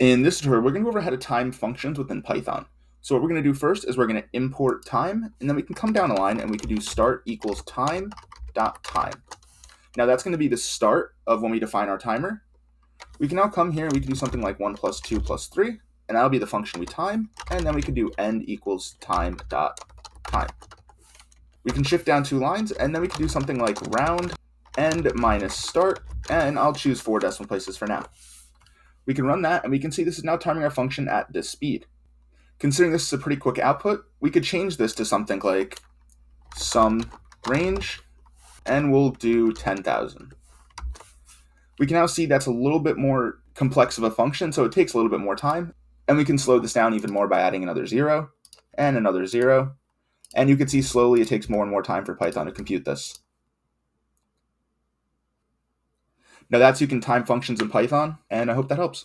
In this tutorial, we're going to go over how to time functions within Python. So what we're going to do first is we're going to import time, and then we can come down a line and we can do start equals time.time. Now that's going to be the start of when we define our timer. We can now come here and we can do something like 1 plus 2 plus 3, and that'll be the function we time, and then we can do end equals time.time. We can shift down 2 lines, and then we can do something like round end minus start, and I'll choose 4 decimal places for now. We can run that, and we can see this is now timing our function at this speed. Considering this is a pretty quick output, we could change this to something like sum range, and we'll do 10,000. We can now see that's a little bit more complex of a function, so it takes a little bit more time, and we can slow this down even more by adding another 0 and another 0, and you can see slowly it takes more and more time for Python to compute this. Now that's you can time functions in Python, and I hope that helps.